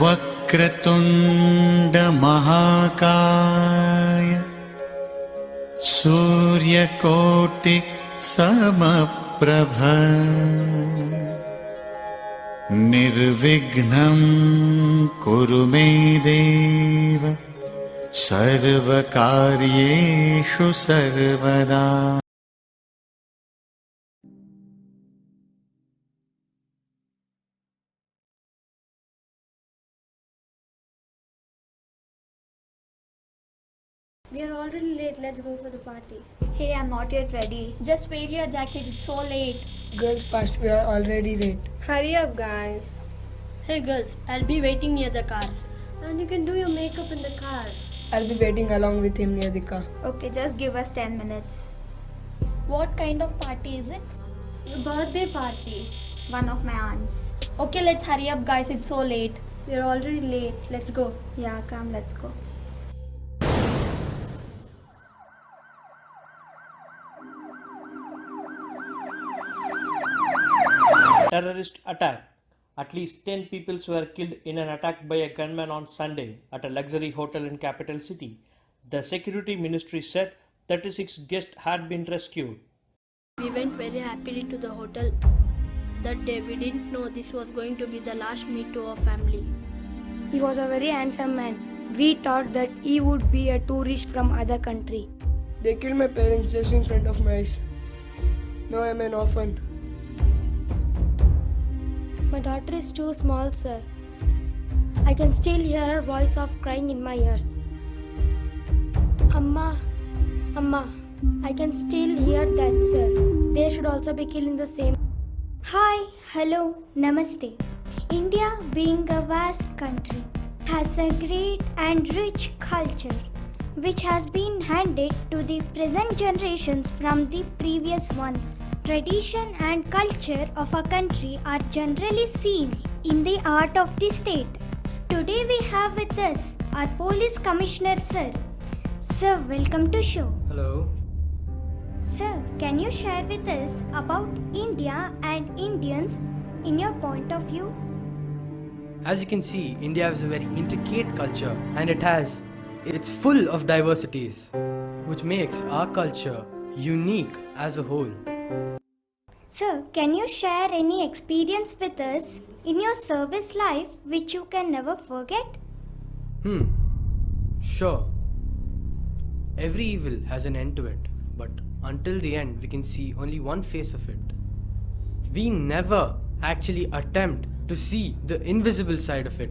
वक्रतुंड महाकाय सूर्यकोटि समप्रभ निर्विघ्नं कुरु मे देव सर्वकार्येषु सर्वदा। We are already late. Let's go for the party. Hey, I'm not yet ready. Just wear your jacket. It's so late. Girls, fast, we are already late. Hurry up, guys. Hey, girls. I'll be waiting near the car. And you can do your makeup in the car. I'll be waiting along with him near the car. Okay, just give us 10 minutes. What kind of party is it? The birthday party. One of my aunts. Okay, let's hurry up, guys. It's so late. We are already late. Let's go. Yeah, come, let's go. Terrorist attack. At least 10 people were killed in an attack by a gunman on Sunday at a luxury hotel in capital city. The security ministry said 36 guests had been rescued. We went very happily to the hotel that day. We didn't know this was going to be the last meet to our family. He was a very handsome man. We thought that he would be a tourist from other country. They killed my parents just in front of my eyes. Now I'm an orphan. My daughter is too small, sir. I can still hear her voice of crying in my ears. Amma, Amma, I can still hear that, sir. They should also be killed in the same. Hi, hello, namaste. India, being a vast country, has a great and rich culture which has been handed to the present generations from the previous ones. Tradition and culture of a country are generally seen in the art of the state. Today we have with us our police commissioner, sir. Sir, welcome to show. Hello. Sir, can you share with us about India and Indians in your point of view? As you can see, India has a very intricate culture and it's full of diversities, which makes our culture unique as a whole. Sir, can you share any experience with us in your service life which you can never forget? Sure. Every evil has an end to it, but until the end, we can see only one face of it. We never actually attempt to see the invisible side of it.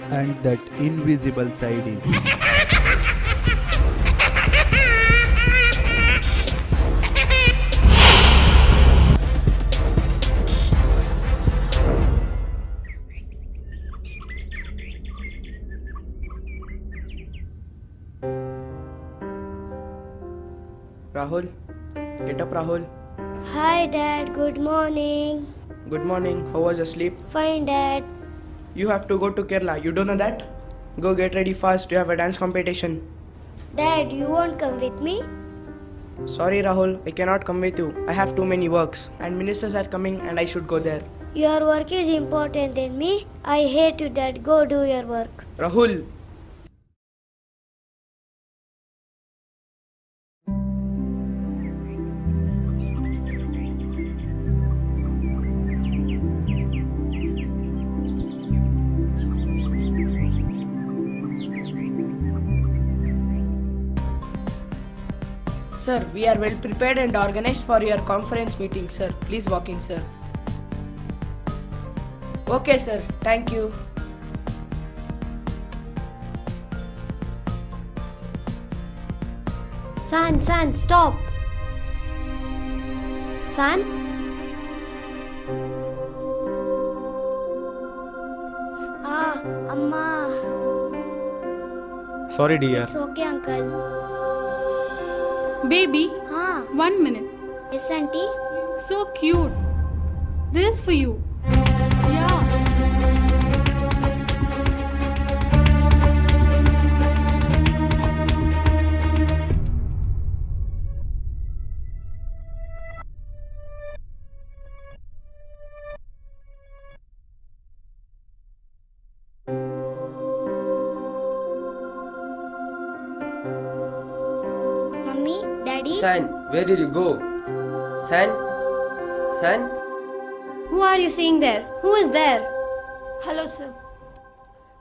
And that invisible side is Rahul, get up, Rahul. Hi, Dad. Good morning. Good morning. How was your sleep? Fine, Dad. You have to go to Kerala. You don't know that? Go get ready fast. You have a dance competition. Dad, you won't come with me? Sorry, Rahul. I cannot come with you. I have too many works. And ministers are coming and I should go there. Your work is important than me. I hate you, Dad. Go do your work. Rahul. Sir, we are well prepared and organized for your conference meeting, sir. Please walk in, sir. Okay, sir. Thank you. San, stop. San? Amma. Sorry, dear. It's okay, uncle. Baby, Huh? 1 minute. Yes, auntie. So cute. This is for you. Yeah. Mummy, Daddy. San, where did you go? San? San? Who are you seeing there? Who is there? Hello, sir.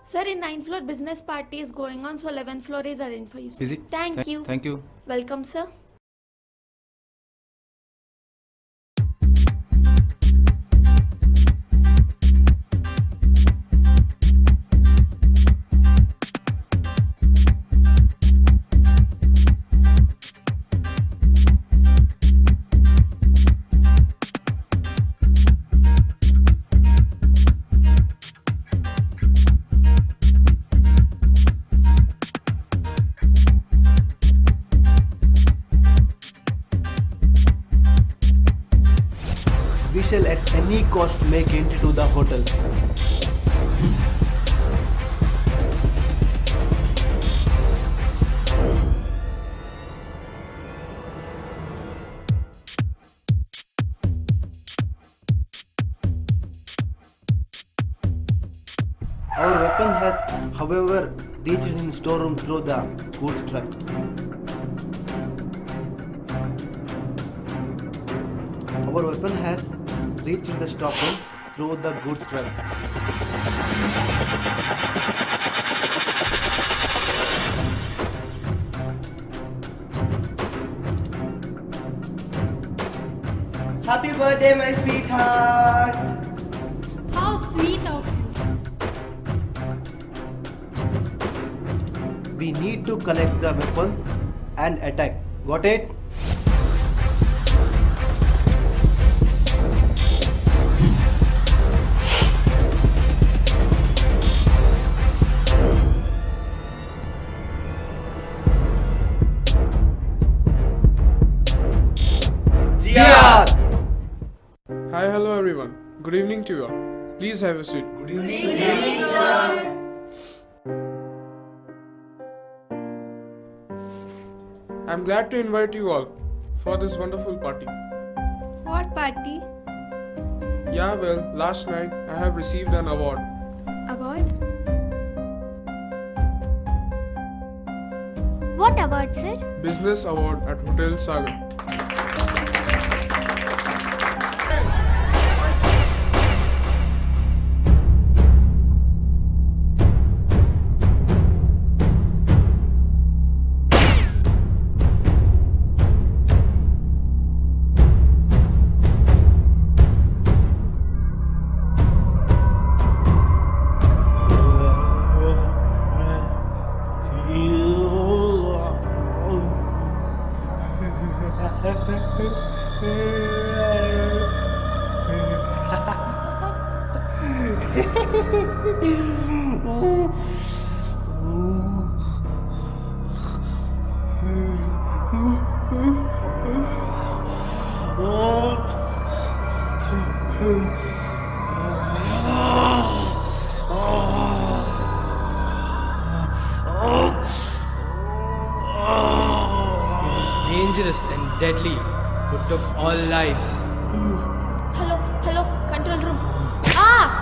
Sir, in 9th floor business party is going on, so 11th floor is arranged for you. Sir. Is it? Thank you. Thank you. Welcome, sir. We shall at any cost make entry to the hotel. Our weapon has, however, reached in storeroom through the goods truck. Our weapon has reached the stockroom through the goods truck. Happy birthday, my sweetheart! How sweet of you. We need to collect the weapons and attack. Got it? Hi, hello everyone. Good evening to you all. Please have a seat. Good evening, sir. I'm glad to invite you all for this wonderful party. What party? Yeah, well, last night I have received an award. Award? What award, sir? Business award at Hotel Sagar. Dangerous and deadly, who took all lives. Hello, control room. Ah!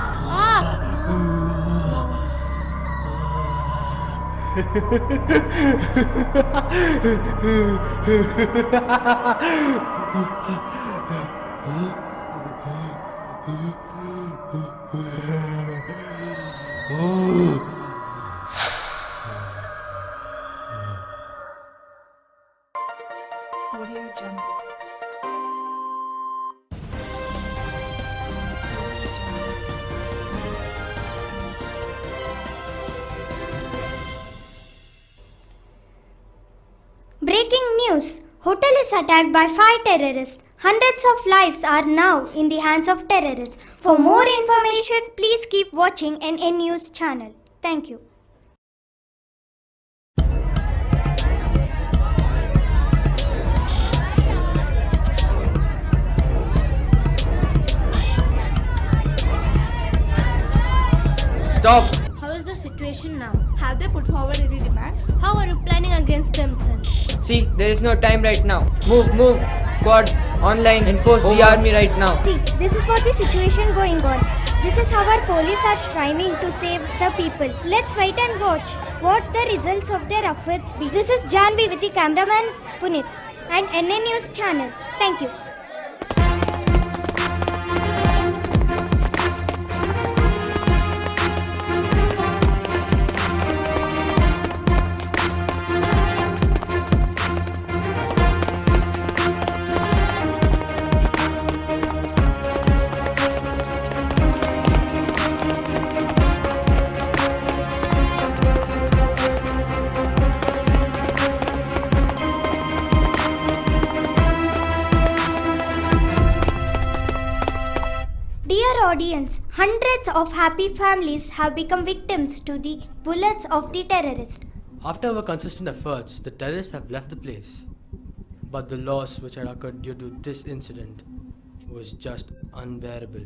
Breaking news. Hotel is attacked by 5 terrorists. Hundreds of lives are now in the hands of terrorists. For more information, please keep watching NN News channel. Thank you. Stop! How is the situation now? Have they put forward any demand? How are you planning against them, son? See, there is no time right now. Move. Squad, online, enforce the army right now. See, this is what the situation going on. This is how our police are striving to save the people. Let's wait and watch what the results of their efforts be. This is Janvi with the cameraman Punit and NA News channel. Thank you. Dear audience, hundreds of happy families have become victims to the bullets of the terrorists. After our consistent efforts, the terrorists have left the place. But the loss which had occurred due to this incident was just unbearable.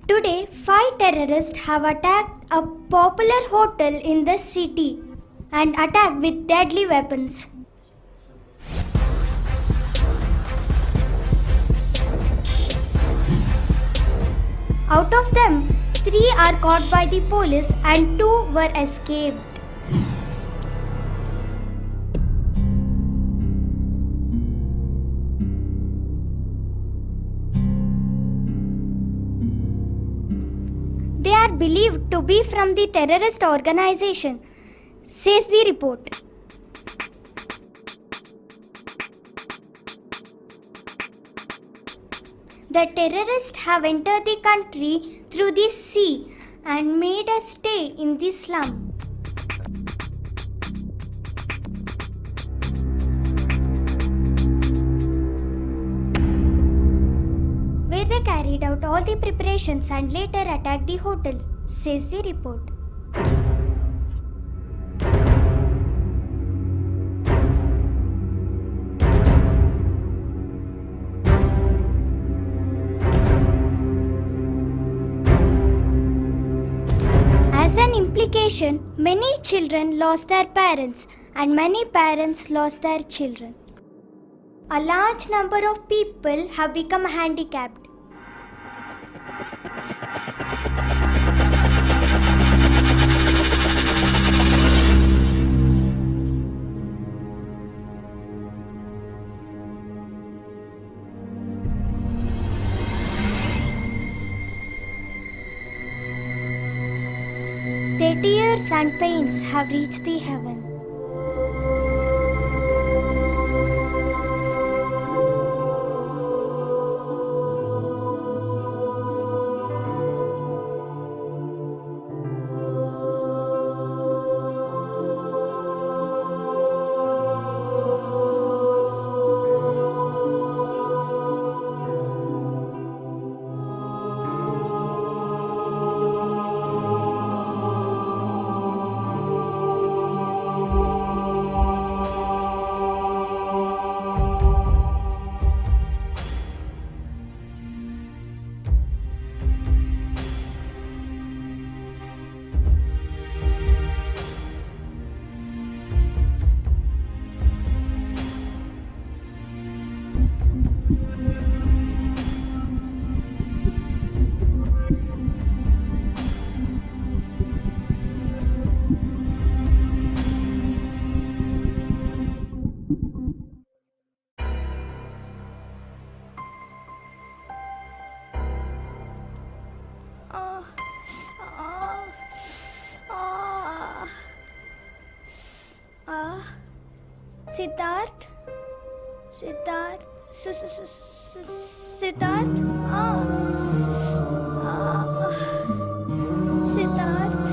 Today, 5 terrorists have attacked a popular hotel in the city and attacked with deadly weapons. Out of them, 3 are caught by the police and 2 were escaped. They are believed to be from the terrorist organization, says the report. The terrorists have entered the country through the sea and made a stay in the slum. Where they carried out all the preparations and later attacked the hotel, says the report. As an implication, many children lost their parents and many parents lost their children. A large number of people have become handicapped. Their tears and pains have reached the heaven. Siddharth? Siddharth? Siddharth? Siddharth?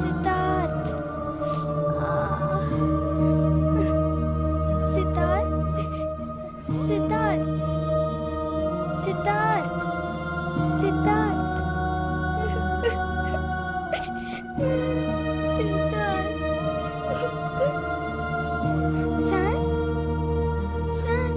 Siddharth? Siddharth? Siddharth? Siddharth? Siddharth? Son?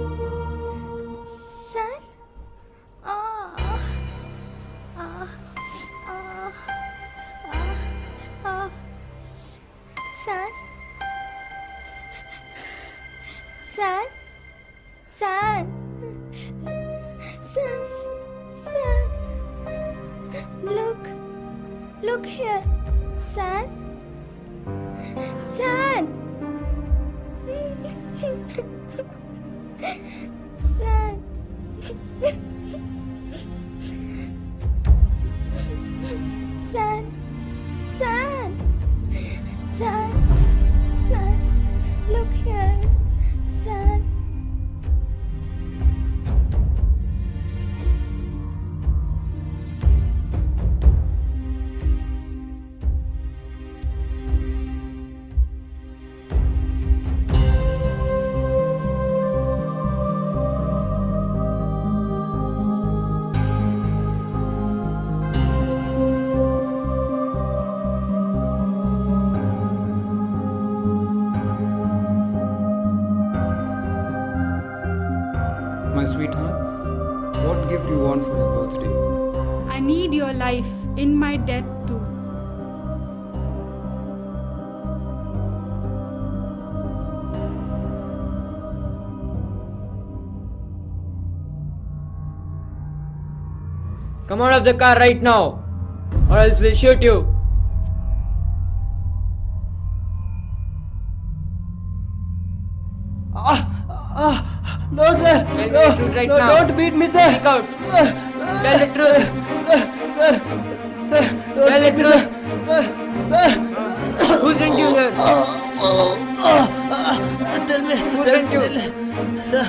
Look here. San? San! San! San! San! San! San! Look here. San! My sweetheart, what gift do you want for your birthday? I need your life in my death too. Come out of the car right now, or else we'll shoot you. No, sir. Tell me No, the truth right no, now. don't beat me, sir. Speak out. Tell the truth. Sir, don't Tell the beat me, truth. sir. Who sent you here? Tell me. Who sent you? Sir.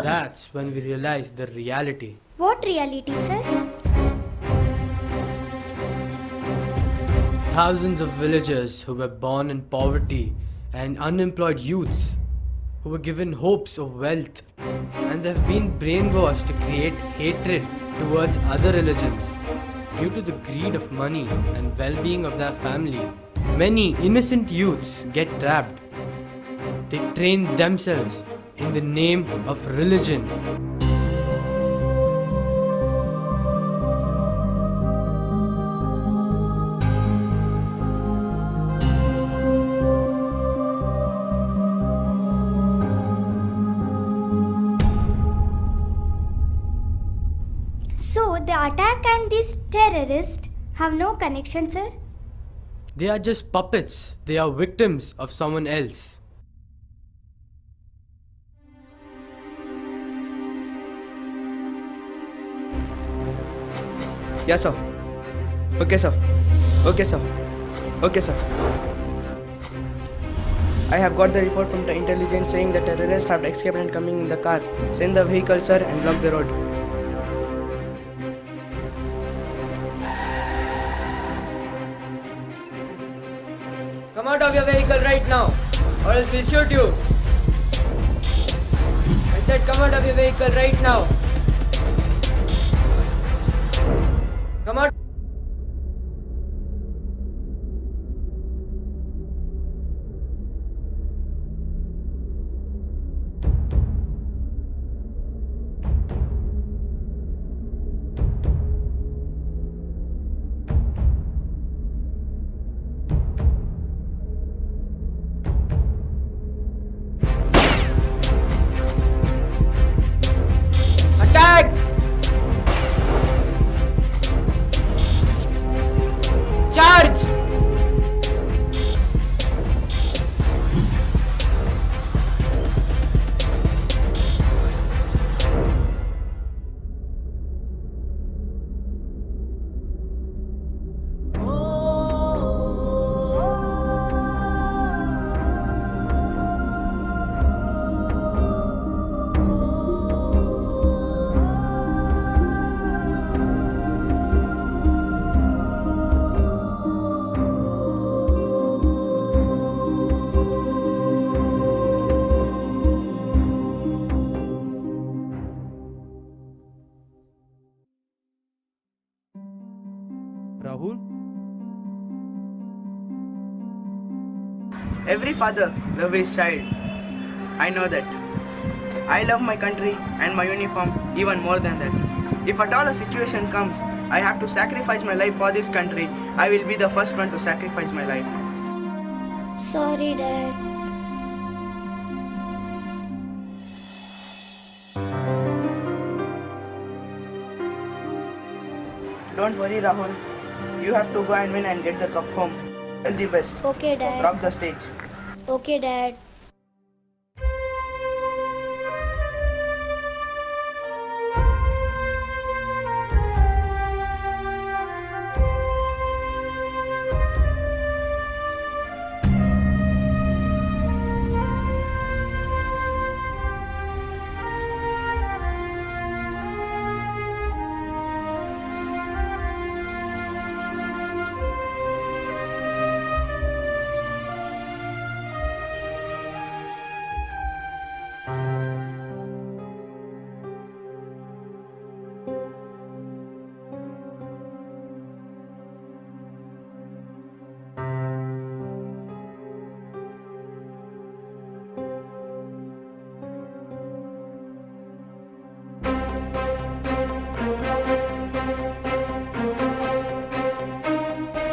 That's when we realized the reality. What reality, sir? Thousands of villagers who were born in poverty and unemployed youths who were given hopes of wealth, and they have been brainwashed to create hatred towards other religions due to the greed of money and well-being of their family. Many innocent youths get trapped. They train themselves in the name of religion. So the attack and this terrorist have no connection, sir? They are just puppets. They are victims of someone else. Yes, sir. Okay, sir. Okay, sir. Okay, sir. I have got the report from the intelligence saying the terrorists have escaped and coming in the car. Send the vehicle, sir, and block the road. Come out of your vehicle right now, or else we'll shoot you. I said come out of your vehicle right now. Come out. Attack! Charge! Rahul? Every father loves his child. I know that. I love my country and my uniform even more than that. If at all a situation comes, I have to sacrifice my life for this country, I will be the first one to sacrifice my life. Sorry, Dad. Don't worry, Rahul. You have to go and win and get the cup home. All the best. Okay, Dad. Rock the stage. Okay, Dad.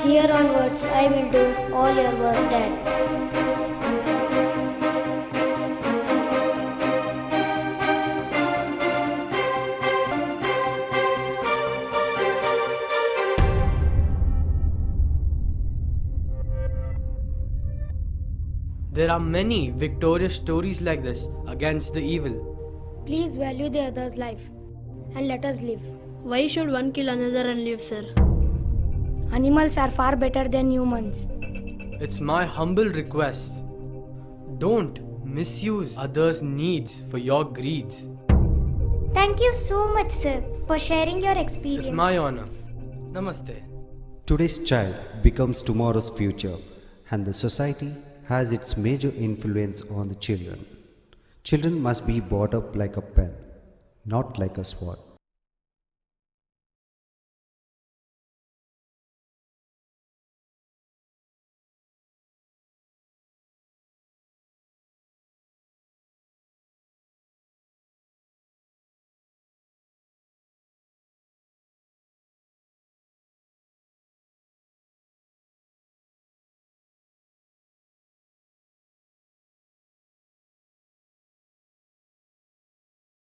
Here onwards, I will do all your work, Dad. There are many victorious stories like this against the evil. Please value the other's life and let us live. Why should one kill another and live, sir? Animals are far better than humans. It's my humble request. Don't misuse others' needs for your greeds. Thank you so much, sir, for sharing your experience. It's my honor. Namaste. Today's child becomes tomorrow's future, and the society has its major influence on the children. Children must be brought up like a pen, not like a sword.